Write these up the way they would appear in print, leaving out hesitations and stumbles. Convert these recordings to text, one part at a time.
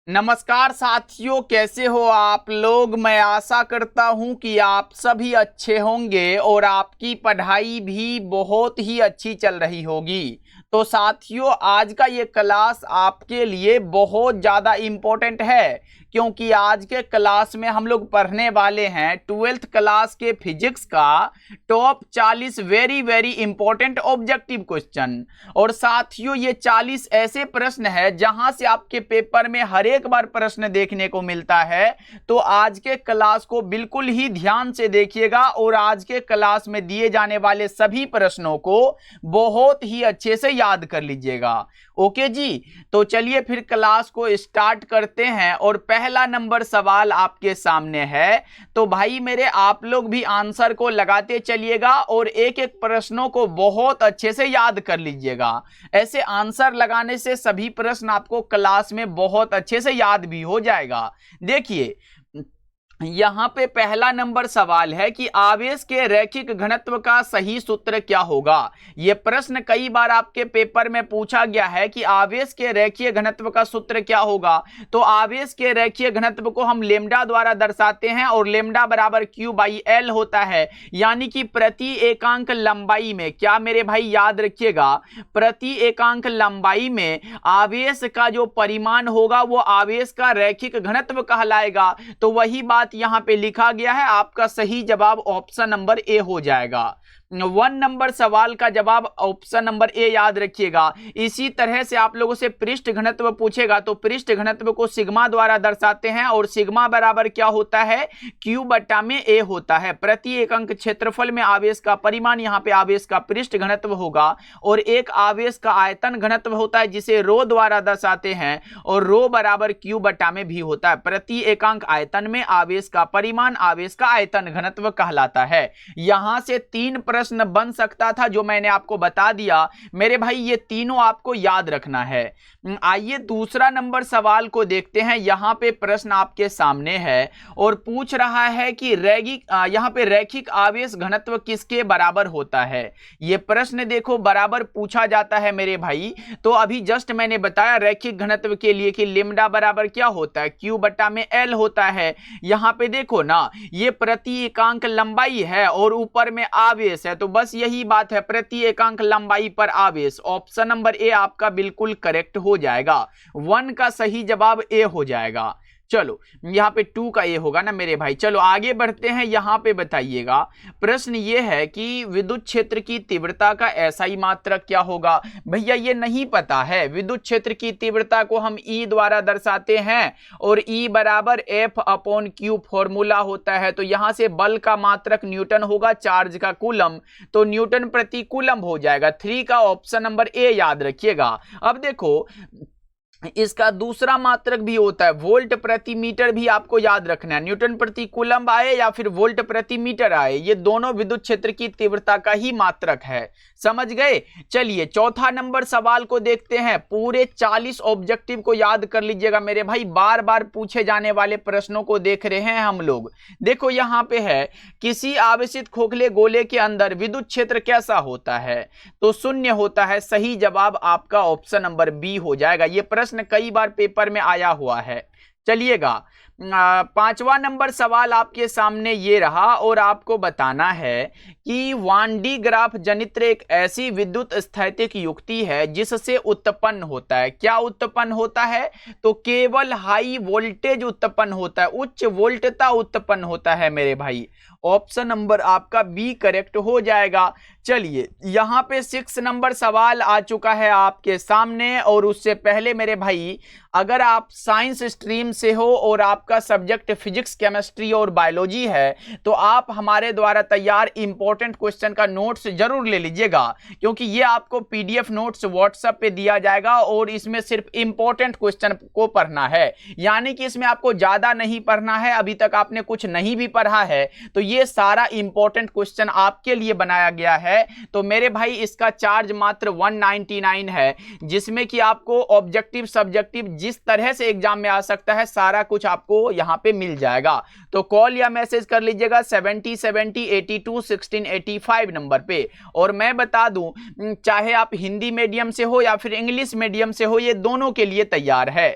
नमस्कार साथियों, कैसे हो आप लोग। मैं आशा करता हूं कि आप सभी अच्छे होंगे और आपकी पढ़ाई भी बहुत ही अच्छी चल रही होगी। तो साथियों, आज का ये क्लास आपके लिए बहुत ज़्यादा इम्पोर्टेंट है, क्योंकि आज के क्लास में हम लोग पढ़ने वाले हैं 12th क्लास के फिजिक्स का top 40 very very important objective question. और साथियों, ये 40 ऐसे प्रश्न है जहां से आपके पेपर में हर एक बार प्रश्न देखने को मिलता है। तो आज के क्लास को बिल्कुल ही ध्यान से देखिएगा और आज के क्लास में दिए जाने वाले सभी प्रश्नों को बहुत ही अच्छे से याद कर लीजिएगा। ओके जी, तो चलिए फिर क्लास को स्टार्ट करते हैं। और पहला नंबर सवाल आपके सामने है, तो भाई मेरे आप लोग भी आंसर को लगाते चलिएगा और एक एक प्रश्नों को बहुत अच्छे से याद कर लीजिएगा। ऐसे आंसर लगाने से सभी प्रश्न आपको क्लास में बहुत अच्छे से याद भी हो जाएगा। देखिए, यहां पे पहला नंबर सवाल है कि आवेश के रैखिक घनत्व का सही सूत्र क्या होगा। यह प्रश्न कई बार आपके पेपर में पूछा गया है कि आवेश के रेखीय घनत्व का सूत्र क्या होगा। तो आवेश के रेखीय घनत्व को हम लेमडा द्वारा दर्शाते हैं और लेमडा बराबर क्यू बाई एल होता है, यानी कि प्रति एकांक लंबाई में, क्या मेरे भाई याद रखिएगा, प्रति एकांक लंबाई में आवेश का जो परिमाण होगा वो आवेश का रैखिक घनत्व कहलाएगा। तो वही बात यहां पे लिखा गया है। आपका सही जवाब ऑप्शन नंबर ए हो जाएगा। 1 नंबर सवाल का जवाब ऑप्शन नंबर ए याद रखिएगा। इसी तरह से आप लोगों से पृष्ठ घनत्व पूछेगा तो पृष्ठ घनत्व को सिग्मा द्वारा दर्शाते हैं और सिग्मा बराबर क्या होता है, क्यू बटा में ए होता है। प्रति एकांक क्षेत्रफल में आवेश का परिमाण, यहाँ पे आवेश का पृष्ठ घनत्व होगा और एक आवेश का आयतन घनत्व होता है जिसे रो द्वारा दर्शाते हैं और रो बराबर क्यू बटा में भी होता है। प्रति एकांक आयतन में आवेश का परिमाण आवेश का आयतन घनत्व कहलाता है। यहां से 3 प्रश्न बन सकता था जो मैंने आपको बता दिया। मेरे भाई ये तीनों आपको याद रखना है। आइए दूसरा नंबर सवाल को देखते हैं। यहां पे प्रश्न आपके सामने है और पूछ रहा है कि यहां पे रैखिक आवेश घनत्व किसके बराबर होता है। ये प्रश्न देखो बराबर पूछा जाता है मेरे भाई। तो अभी जस्ट मैंने बताया रैखिक घनत्व के लिए कि लेमडा बराबर क्या होता है, क्यू बटा में एल होता है। यहां पे देखो ना, ये प्रति एकांक लंबाई है और ऊपर में आवेश है, तो बस यही बात है, प्रति एकांक लंबाई पर आवेश। ऑप्शन नंबर ए आपका बिल्कुल करेक्ट हो जाएगा। 1 का सही जवाब ए हो जाएगा। चलो यहाँ पे 2 का ए होगा ना मेरे भाई। चलो आगे बढ़ते हैं। यहाँ पे बताइएगा, प्रश्न ये है कि विद्युत क्षेत्र की तीव्रता का एसआई मात्रक क्या होगा। भैया ये नहीं पता है। विद्युत क्षेत्र की तीव्रता को हम ई द्वारा दर्शाते हैं और ई बराबर एफ अपॉन क्यू फॉर्मूला होता है। तो यहाँ से बल का मात्रक न्यूटन होगा, चार्ज का कूलम, तो न्यूटन प्रति कूलम हो जाएगा। 3 का ऑप्शन नंबर ए याद रखिएगा। अब देखो, इसका दूसरा मात्रक भी होता है वोल्ट प्रति मीटर, भी आपको याद रखना है। न्यूटन प्रति कूलम आए या फिर वोल्ट प्रति मीटर आए, ये दोनों विद्युत क्षेत्र की तीव्रता का ही मात्रक है। समझ गए। चलिए चौथा नंबर सवाल को देखते हैं। पूरे 40 ऑब्जेक्टिव को याद कर लीजिएगा मेरे भाई, बार बार पूछे जाने वाले प्रश्नों को देख रहे हैं हम लोग। देखो यहाँ पे है, किसी आवेशित खोखले गोले के अंदर विद्युत क्षेत्र कैसा होता है, तो शून्य होता है। सही जवाब आपका ऑप्शन नंबर बी हो जाएगा। ये प्रश्न कई बार पेपर में आया हुआ है। चलिएगा, 5वां नंबर सवाल आपके सामने ये रहा और आपको बताना है कि वान डी ग्राफ जनित्र एक ऐसी विद्युत स्थैतिक युक्ति है जिससे उत्पन्न होता है। क्या उत्पन्न होता है, तो केवल हाई वोल्टेज उत्पन्न होता है, उच्च वोल्टता उत्पन्न होता है मेरे भाई। ऑप्शन नंबर आपका बी करेक्ट हो जाएगा। चलिए यहाँ पे 6 नंबर सवाल आ चुका है आपके सामने। और उससे पहले मेरे भाई, अगर आप साइंस स्ट्रीम से हो और आपका सब्जेक्ट फिजिक्स केमिस्ट्री और बायोलॉजी है तो आप हमारे द्वारा तैयार इंपॉर्टेंट क्वेश्चन का नोट्स जरूर ले लीजिएगा, क्योंकि ये आपको पीडीएफ नोट्स व्हाट्सएप पे दिया जाएगा और इसमें सिर्फ इंपॉर्टेंट क्वेश्चन को पढ़ना है। यानी कि इसमें आपको ज्यादा नहीं पढ़ना है। अभी तक आपने कुछ नहीं भी पढ़ा है तो ये सारा इंपॉर्टेंट क्वेश्चन आपके लिए बनाया गया है। तो मेरे भाई इसका चार्ज मात्र 199 है, जिसमें कि आपको ऑब्जेक्टिव सब्जेक्टिव जिस तरह से एग्जाम में आ सकता है सारा कुछ आपको यहां पे मिल जाएगा। तो कॉल या मैसेज कर लीजिएगा 70 70 82 16 85 नंबर पे। और मैं बता दूं, चाहे आप हिंदी मीडियम से हो या फिर इंग्लिश मीडियम से हो, ये दोनों के लिए तैयार है।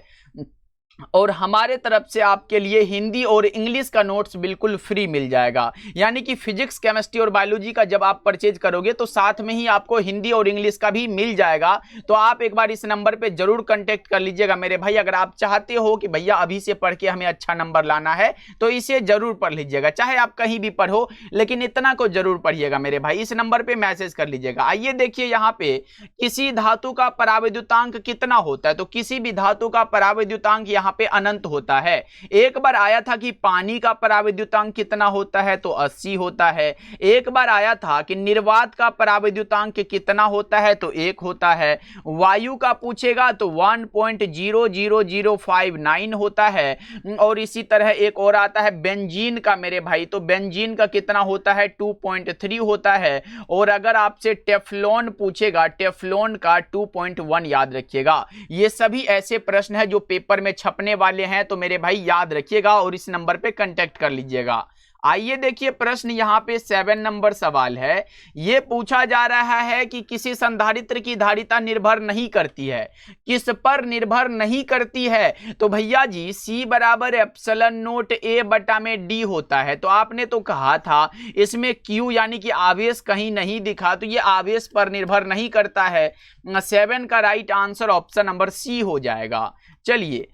और हमारे तरफ से आपके लिए हिंदी और इंग्लिश का नोट्स बिल्कुल फ्री मिल जाएगा। यानी कि फिजिक्स, केमिस्ट्री और बायोलॉजी का जब आप परचेज करोगे तो साथ में ही आपको हिंदी और इंग्लिश का भी मिल जाएगा। तो आप एक बार इस नंबर पे जरूर कांटेक्ट कर लीजिएगा मेरे भाई। अगर आप चाहते हो कि भैया अभी से पढ़ के हमें अच्छा नंबर लाना है तो इसे जरूर पढ़ लीजिएगा, चाहे आप कहीं भी पढ़ो, लेकिन इतना को जरूर पढ़िएगा मेरे भाई। इस नंबर पे मैसेज कर लीजिएगा। आइए देखिए यहाँ पे किसी धातु का परावैद्युतांक कितना होता है। तो किसी भी धातु का परावैद्युतांक यहाँ पे अनंत होता है। एक बार आया था कि पानी का परावैद्युतांक कितना होता है, तो 80 होता है। एक बार आया था कि निर्वात का परावैद्युतांक कितना होता है, तो 1 होता है। वायु का पूछेगा तो 1.00059 होता है। और इसी तरह एक और आता है बेंजीन का मेरे भाई, तो बेंजीन का कितना होता है, 2.3 होता है। और अगर आपसे टेफ्लॉन पूछेगा, टेफ्लॉन का 2.1 याद रखिएगा। ये सभी ऐसे प्रश्न है जो पेपर में छपने वाले हैं, तो मेरे भाई याद रखिएगा और इस नंबर पे कांटेक्ट कर लीजिएगा। आइए देखिए प्रश्न यहाँ पे 7 नंबर सवाल है। ये पूछा जा रहा है कि किसी संधारित्र की धारिता निर्भर नहीं करती है, किस पर निर्भर नहीं करती है। तो भैया जी C बराबर एप्सिलॉन नोट A बटा में D होता है। तो आपने तो कहा था इसमें Q यानी कि आवेश कहीं नहीं दिखा, तो ये आवेश पर निर्भर नहीं करता है। 7 का right answer option number C हो जाएगा। चलिए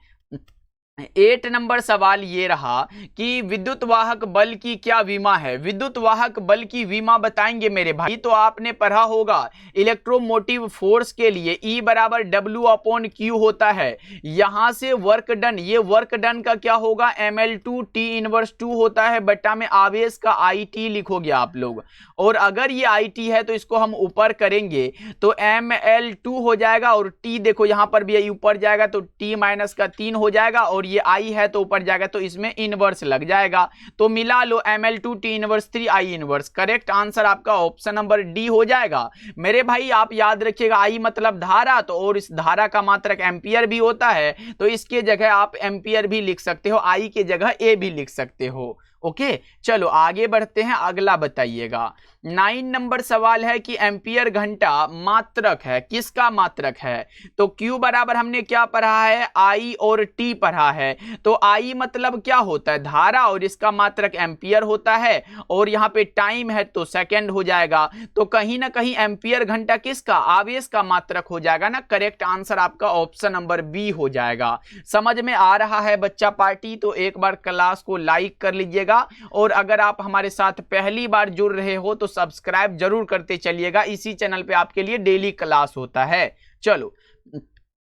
8 नंबर सवाल ये रहा कि विद्युत वाहक बल की क्या विमा है। विद्युत वाहक बल की विमा बताएंगे मेरे भाई। तो आपने पढ़ा होगा इलेक्ट्रोमोटिव फोर्स के लिए E बराबर W/Q होता है। यहां से वर्क डन, ये वर्क डन का क्या होगा, ml2 T इनवर्स 2 होता है बटा में आवेश का IT लिखोगे आप लोग। और अगर ये IT है तो इसको हम ऊपर करेंगे तो ml2 हो जाएगा, और T देखो यहां पर भी ऊपर जाएगा तो T माइनस का 3 हो जाएगा, और ये I है तो ऊपर जाएगा तो इसमें इनवर्स लग जाएगा। तो मिला लो ml2 T inverse 3 I inverse. Correct answer आपका ऑप्शन नंबर D हो जाएगा मेरे भाई। आप याद रखिएगा I मतलब धारा, तो और इस धारा का मात्रक एम्पियर भी होता है, तो इसके जगह आप एम्पियर भी लिख सकते हो, I के जगह A भी लिख सकते हो। ओके चलो आगे बढ़ते हैं, अगला बताइएगा। 9 नंबर सवाल है कि एम्पियर घंटा मात्रक है, किसका मात्रक है। तो Q बराबर हमने क्या पढ़ा है, I और T पढ़ा है। तो I मतलब क्या होता है, धारा, और इसका मात्रक एम्पियर होता है, और यहाँ पे टाइम है तो सेकंड हो जाएगा। तो कहीं ना कहीं एम्पियर घंटा किसका, आवेश का मात्रक हो जाएगा ना। करेक्ट आंसर आपका ऑप्शन नंबर B हो जाएगा। समझ में आ रहा है बच्चा पार्टी, तो एक बार क्लास को लाइक कर लीजिएगा, और अगर आप हमारे साथ पहली बार जुड़ रहे हो तो सब्सक्राइब जरूर करते चलिएगा। इसी चैनल पे आपके लिए डेली क्लास होता है। चलो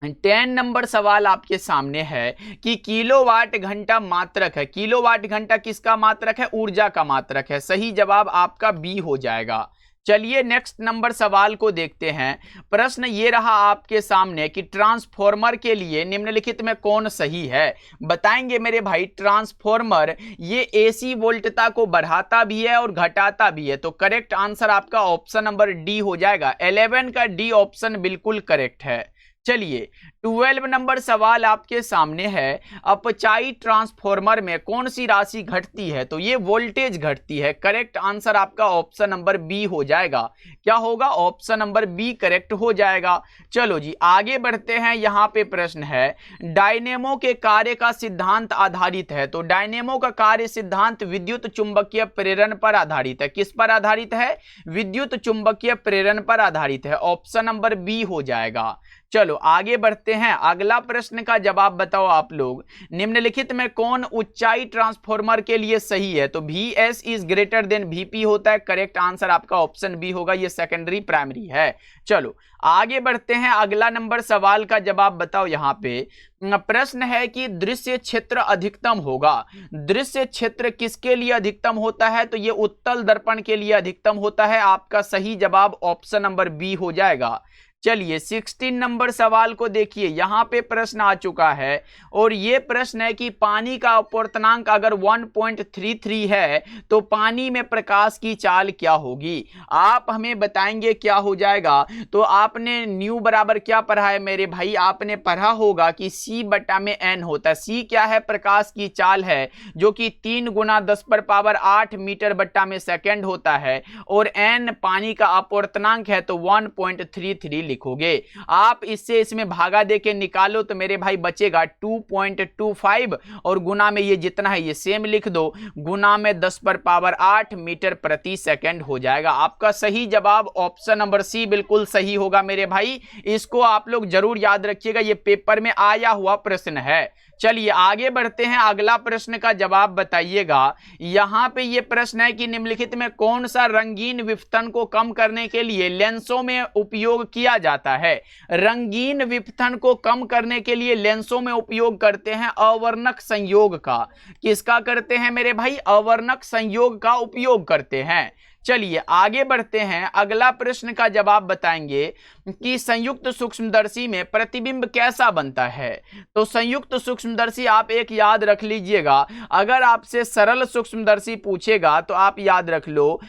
10 नंबर सवाल आपके सामने है कि किलोवाट घंटा मात्रक है। किलोवाट घंटा किसका मात्रक है, ऊर्जा का मात्रक है। सही जवाब आपका B हो जाएगा। चलिए नेक्स्ट नंबर सवाल को देखते हैं। प्रश्न ये रहा आपके सामने कि ट्रांसफॉर्मर के लिए निम्नलिखित में कौन सही है। बताएंगे मेरे भाई। ट्रांसफॉर्मर ये AC वोल्टता को बढ़ाता भी है और घटाता भी है। तो करेक्ट आंसर आपका ऑप्शन नंबर D हो जाएगा। 11 का D ऑप्शन बिल्कुल करेक्ट है। चलिए 12 नंबर सवाल आपके सामने है। अपचाई ट्रांसफॉर्मर में कौन सी राशि घटती है। तो ये वोल्टेज घटती है। करेक्ट आंसर आपका ऑप्शन नंबर B हो जाएगा। क्या होगा, ऑप्शन नंबर B करेक्ट हो जाएगा। चलो जी आगे बढ़ते हैं। यहाँ पे प्रश्न है डायनेमो के कार्य का सिद्धांत आधारित है। तो डायनेमो का कार्य सिद्धांत विद्युत चुंबकीय प्रेरण पर आधारित है। किस पर आधारित है, विद्युत चुंबकीय प्रेरण पर आधारित है। ऑप्शन नंबर B हो जाएगा। चलो आगे बढ़ते हैं। अगला प्रश्न का जवाब बताओ आप लोग। निम्नलिखित में कौन ऊंचाई ट्रांसफॉर्मर के लिए सही है। तो VS is greater than VP होता है। करेक्ट आंसर आपका ऑप्शन B होगा। ये सेकेंडरी प्राइमरी है। चलो आगे बढ़ते हैं। अगला नंबर सवाल का जवाब बताओ। यहाँ पे प्रश्न है कि दृश्य क्षेत्र अधिकतम होगा। दृश्य क्षेत्र किसके लिए अधिकतम होता है। तो ये उत्तल दर्पण के लिए अधिकतम होता है। आपका सही जवाब ऑप्शन नंबर B हो जाएगा। चलिए 16 नंबर सवाल को देखिए। यहाँ पे प्रश्न आ चुका है, और ये प्रश्न है कि पानी का अपवर्तनांक अगर 1.33 है तो पानी में प्रकाश की चाल क्या होगी। आप हमें बताएंगे क्या हो जाएगा। तो आपने न्यू बराबर क्या पढ़ा है मेरे भाई, आपने पढ़ा होगा कि C बटा में N होता है। C क्या है, प्रकाश की चाल है, जो कि 3 गुना 10⁸ मीटर बटा में सेकेंड होता है, और N पानी का अपवर्तनांक है तो 1.33 लिखोगे। आप इससे इसमें भागा देके निकालो तो मेरे भाई बचेगा 2.25 और गुना में ये जितना है ये सेम लिख दो, गुना में 10 पर पावर 8 मीटर प्रति सेकंड हो जाएगा। आपका सही जवाब ऑप्शन नंबर सी बिल्कुल सही होगा मेरे भाई। इसको आप लोग जरूर याद रखिएगा, ये पेपर में आया हुआ प्रश्न है। चलिए आगे बढ़ते हैं, अगला प्रश्न का जवाब बताइएगा। यहां पे ये प्रश्न है कि निम्नलिखित में कौन सा रंगीन विपथन को कम करने के लिए लेंसों में उपयोग किया जाता है। रंगीन विपथन को कम करने के लिए लेंसों में उपयोग करते हैं अवर्णक संयोग का। किसका करते हैं मेरे भाई? अवर्णक संयोग का उपयोग करते हैं। चलिए आगे बढ़ते हैं, अगला प्रश्न का जवाब बताएंगे कि संयुक्त सूक्ष्मदर्शी में प्रतिबिंब कैसा बनता है। तो संयुक्त सूक्ष्मदर्शी आप एक याद रख लीजिएगा, अगर आपसे सरल सूक्ष्मदर्शी पूछेगा तो आप याद रख लो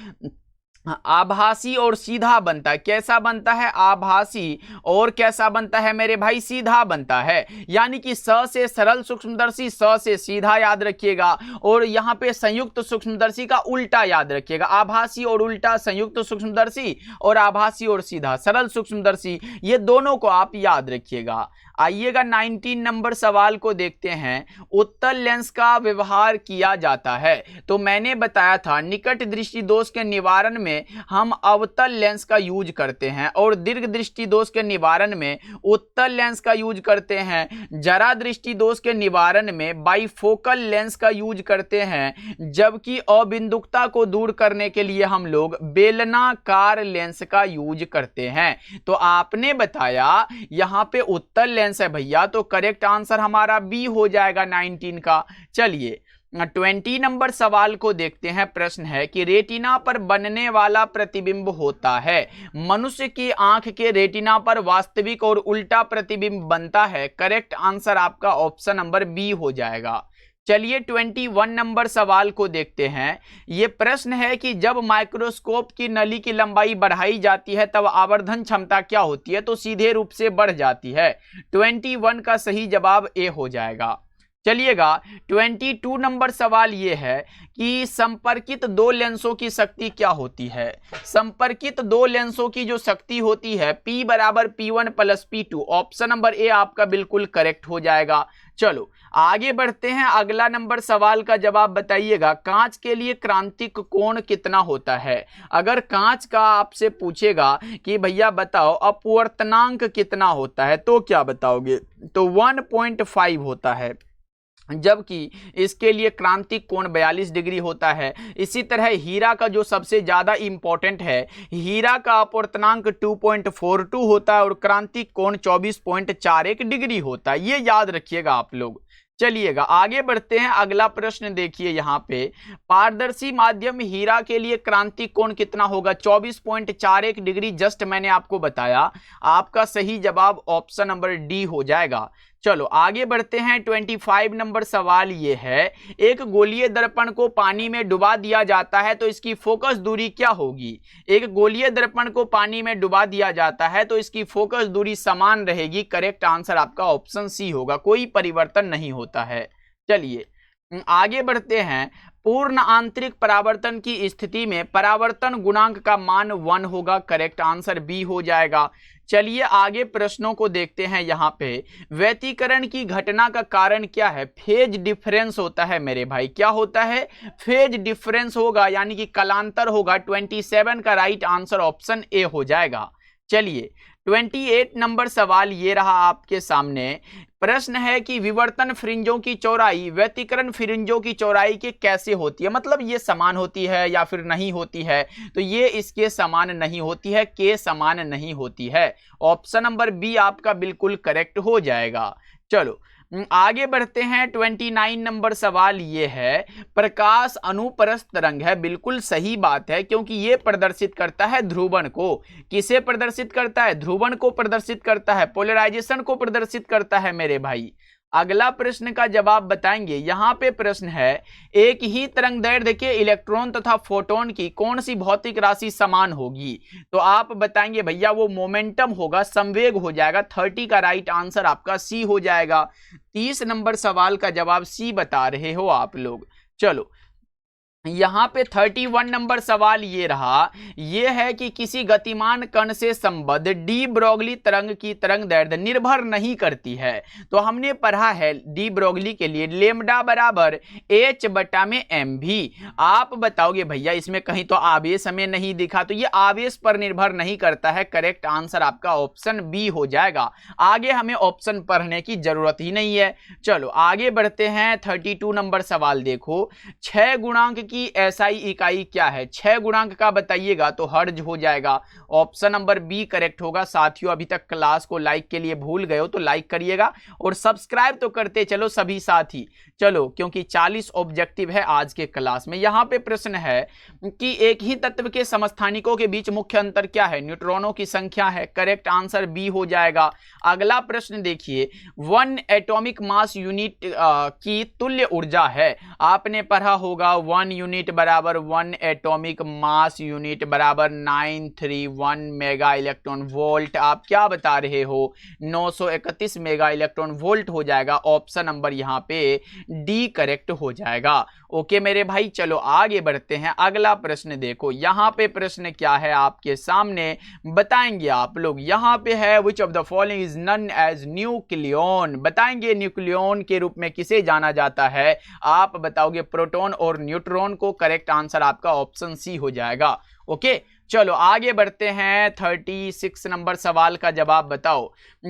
आभासी और सीधा बनता है। कैसा बनता है? आभासी। और कैसा बनता है मेरे भाई? सीधा बनता है। यानी कि स से सरल सूक्ष्मदर्शी, स से सीधा याद रखिएगा, और यहाँ पे संयुक्त सूक्ष्मदर्शी का उल्टा याद रखिएगा। आभासी और उल्टा संयुक्त सूक्ष्मदर्शी, और आभासी और सीधा सरल सूक्ष्मदर्शी, ये दोनों को आप याद रखिएगा। आइएगा 19 नंबर सवाल को देखते हैं। उत्तल लेंस का व्यवहार किया जाता है। तो मैंने बताया था निकट दृष्टि दोष के निवारण में हम अवतल लेंस का यूज करते हैं, और दीर्घ दृष्टि दोष के निवारण में उत्तल लेंस का यूज करते हैं। जरा दृष्टि दोष के निवारण में बाइफोकल लेंस का यूज करते हैं, जबकि अबिंदुकता को दूर करने के लिए हम लोग बेलनाकार लेंस का यूज करते हैं। तो आपने बताया यहां पे उत्तल लेंस है भैया, तो करेक्ट आंसर हमारा बी हो जाएगा 19 का। चलिए 20 नंबर सवाल को देखते हैं। प्रश्न है कि रेटिना पर बनने वाला प्रतिबिंब होता है। मनुष्य की आंख के रेटिना पर वास्तविक और उल्टा प्रतिबिंब बनता है। करेक्ट आंसर आपका ऑप्शन नंबर बी हो जाएगा। चलिए 21 नंबर सवाल को देखते हैं। यह प्रश्न है कि जब माइक्रोस्कोप की नली की लंबाई बढ़ाई जाती है तब आवर्धन क्षमता क्या होती है। तो सीधे रूप से बढ़ जाती है। 21 का सही जवाब ए हो जाएगा। चलिएगा 22 नंबर सवाल यह है कि संपर्कित दो लेंसों की शक्ति क्या होती है। संपर्कित दो लेंसों की जो शक्ति होती है P बराबर P1 plus P2। Option number A आपका बिल्कुल करेक्ट हो जाएगा। चलो आगे बढ़ते हैं, अगला नंबर सवाल का जवाब बताइएगा। कांच के लिए क्रांतिक कोण कितना होता है। अगर कांच का आपसे पूछेगा कि भैया बताओ अपवर्तनांक कितना होता है, तो क्या बताओगे? तो 1.5 होता है, जबकि इसके लिए क्रांतिक कोण 42 डिग्री होता है। इसी तरह हीरा का जो सबसे ज्यादा इंपॉर्टेंट है, हीरा का अपवर्तनांक 2.42 होता है और क्रांतिक कोण 24.41 डिग्री होता है। ये याद रखिएगा आप लोग। चलिएगा आगे बढ़ते हैं, अगला प्रश्न देखिए। यहाँ पे पारदर्शी माध्यम हीरा के लिए क्रांतिक कोण कितना होगा? 24.41 डिग्री। जस्ट मैंने आपको बताया। आपका सही जवाब ऑप्शन नंबर डी हो जाएगा। चलो आगे बढ़ते हैं। 25 नंबर सवाल ये है, एक गोलीय दर्पण को पानी में डुबा दिया जाता है तो इसकी फोकस दूरी क्या होगी। एक गोलीय दर्पण को पानी में डुबा दिया जाता है तो इसकी फोकस दूरी समान रहेगी। करेक्ट आंसर आपका ऑप्शन सी होगा, कोई परिवर्तन नहीं होता है। चलिए आगे बढ़ते हैं। पूर्ण आंतरिक परावर्तन की स्थिति में परावर्तन गुणांक का मान 1 होगा। करेक्ट आंसर बी हो जाएगा। चलिए आगे प्रश्नों को देखते हैं। यहाँ पे व्यतिकरण की घटना का कारण क्या है? फेज डिफरेंस होता है मेरे भाई। क्या होता है? फेज डिफरेंस होगा, यानी कि कलांतर होगा। 27 का राइट आंसर ऑप्शन ए हो जाएगा। चलिए 28 नंबर सवाल ये रहा आपके सामने। प्रश्न है कि विवर्तन फ्रिंजों की चौड़ाई व्यतिकरण फ्रिंजों की चौड़ाई के कैसे होती है, मतलब ये समान होती है या फिर नहीं होती है। तो ये इसके समान नहीं होती है, के समान नहीं होती है। ऑप्शन नंबर बी आपका बिल्कुल करेक्ट हो जाएगा। चलो आगे बढ़ते हैं। 29 नंबर सवाल ये है, प्रकाश अनुप्रस्थ तरंग है। बिल्कुल सही बात है, क्योंकि ये प्रदर्शित करता है ध्रुवण को। किसे प्रदर्शित करता है? ध्रुवण को प्रदर्शित करता है, पोलराइजेशन को प्रदर्शित करता है मेरे भाई। अगला प्रश्न का जवाब बताएंगे। यहाँ पे प्रश्न है, एक ही तरंगदैर्घ्य के इलेक्ट्रॉन तथा फोटोन की कौन सी भौतिक राशि समान होगी। तो आप बताएंगे भैया वो मोमेंटम होगा, संवेग हो जाएगा। 30 का राइट आंसर आपका सी हो जाएगा। 30 नंबर सवाल का जवाब सी बता रहे हो आप लोग। चलो यहाँ पे 31 नंबर सवाल ये रहा, ये है कि किसी गतिमान कण से संबद्ध डी ब्रोगली तरंग की तरंग दैर्ध्य निर्भर नहीं करती है। तो हमने पढ़ा है डी ब्रोगली के लिए लेमडा बराबर h बटा में एम भी। आप बताओगे भैया इसमें कहीं तो आवेश हमें नहीं दिखा, तो ये आवेश पर निर्भर नहीं करता है। करेक्ट आंसर आपका ऑप्शन बी हो जाएगा। आगे हमें ऑप्शन पढ़ने की जरूरत ही नहीं है। चलो आगे बढ़ते हैं। 32 नंबर सवाल देखो, 6 गुणांक की एसआई इकाई क्या है? 6 गुणांक का बताइएगा तो हर्ज हो जाएगा। ऑप्शन नंबर बी करेक्ट होगा। साथियों अभी तक क्लास को लाइक के लिए भूल गए हो तो लाइक करिएगा और सब्सक्राइब तो करते चलो सभी साथी। चलो क्योंकि 40 ऑब्जेक्टिव है आज के क्लास में। यहां पे प्रश्न है कि एक ही तत्व के समस्थानिकों के बीच मुख्य अंतर क्या है? न्यूट्रॉनों की संख्या है। करेक्ट आंसर बी हो जाएगा। अगला प्रश्न देखिए, 1 एटॉमिक मास यूनिट की तुल्य ऊर्जा है। आपने पढ़ा होगा 1 यूनिट बराबर 1 एटॉमिक मास यूनिट बराबर 931 मेगा इलेक्ट्रॉन वोल्ट। आप क्या बता रहे हो? 931 मेगा इलेक्ट्रॉन वोल्ट हो जाएगा। ऑप्शन नंबर यहाँ पे डी करेक्ट हो जाएगा। ओके मेरे भाई, चलो आगे बढ़ते हैं। अगला प्रश्न देखो, यहाँ पे प्रश्न क्या है आपके सामने बताएंगे आप लोग। यहाँ पे है which of the following is none as nucleon. बताएंगे न्यूक्लियन के रूप में किसे जाना जाता है? आप बताओगे प्रोटॉन और न्यूट्रॉन को। करेक्ट आंसर आपका ऑप्शन सी हो जाएगा। ओके चलो आगे बढ़ते हैं। 36 नंबर सवाल का जवाब बताओ,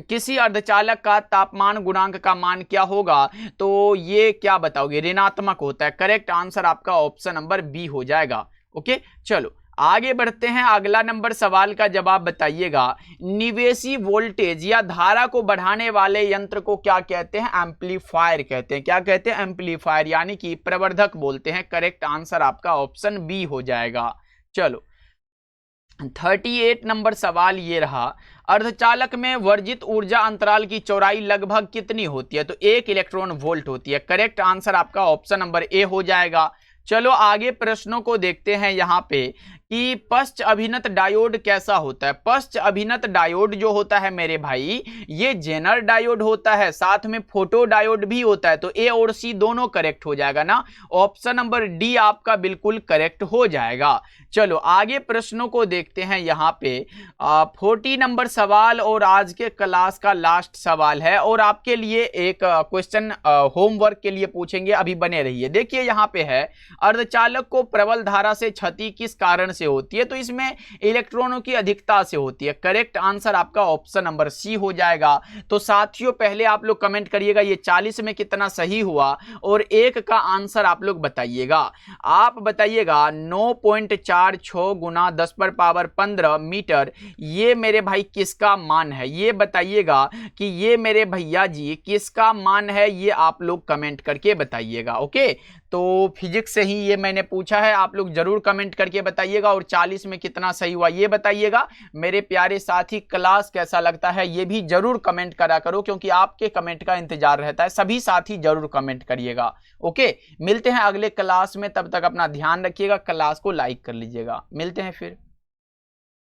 किसी अर्धचालक का तापमान गुणांक का मान क्या होगा? तो ये क्या बताओगे? ऋणात्मक होता है। करेक्ट आंसर आपका ऑप्शन नंबर बी हो जाएगा। ओके चलो आगे बढ़ते हैं। अगला नंबर सवाल का जवाब बताइएगा, निवेशी वोल्टेज या धारा को बढ़ाने वाले यंत्र को क्या कहते हैं? एम्पलीफायर कहते हैं। क्या कहते हैं? एम्पलीफायर, यानी कि प्रवर्धक बोलते हैं। करेक्ट आंसर आपका ऑप्शन बी हो जाएगा। चलो 38 नंबर सवाल ये रहा, अर्धचालक में वर्जित ऊर्जा अंतराल की चौड़ाई लगभग कितनी होती है? तो 1 इलेक्ट्रॉन वोल्ट होती है। करेक्ट आंसर आपका ऑप्शन नंबर ए हो जाएगा। चलो आगे प्रश्नों को देखते हैं। यहाँ पे कि पश्च अभिनत डायोड कैसा होता है? पश्च अभिनत डायोड जो होता है मेरे भाई, ये जेनर डायोड होता है, साथ में फोटो डायोड भी होता है। तो ए और सी दोनों करेक्ट हो जाएगा ना। ऑप्शन नंबर डी आपका बिल्कुल करेक्ट हो जाएगा। चलो आगे प्रश्नों को देखते हैं। यहाँ पे 40 नंबर सवाल और आज के क्लास का लास्ट सवाल है, और आपके लिए एक क्वेश्चन होमवर्क के लिए पूछेंगे, अभी बने रहिए। देखिए यहाँ पे है, अर्धचालक को प्रबल धारा से क्षति किस कारण से होती है? तो इसमें इलेक्ट्रॉनों की अधिकता से होती है। करेक्ट आंसर आपका ऑप्शन नंबर सी हो जाएगा। तो साथियों पहले आप लोग कमेंट करिएगा ये 40 में कितना सही हुआ, और एक का आंसर आप लोग बताइएगा। आप बताइएगा 9.46 गुना 10⁻15 मीटर, ये मेरे भाई किसका मान है? ये बताइएगा कि ये मेरे भैया जी किसका मान है, ये आप लोग कमेंट करके बताइएगा। ओके तो फिजिक्स से ही ये मैंने पूछा है, आप लोग जरूर कमेंट करके बताइएगा। और 40 में कितना सही हुआ ये बताइएगा। मेरे प्यारे साथी क्लास कैसा लगता है ये भी जरूर कमेंट करा करो, क्योंकि आपके कमेंट का इंतजार रहता है। सभी साथी जरूर कमेंट करिएगा। ओके मिलते हैं अगले क्लास में, तब तक अपना ध्यान रखिएगा। क्लास को लाइक कर लीजिएगा। मिलते हैं फिर।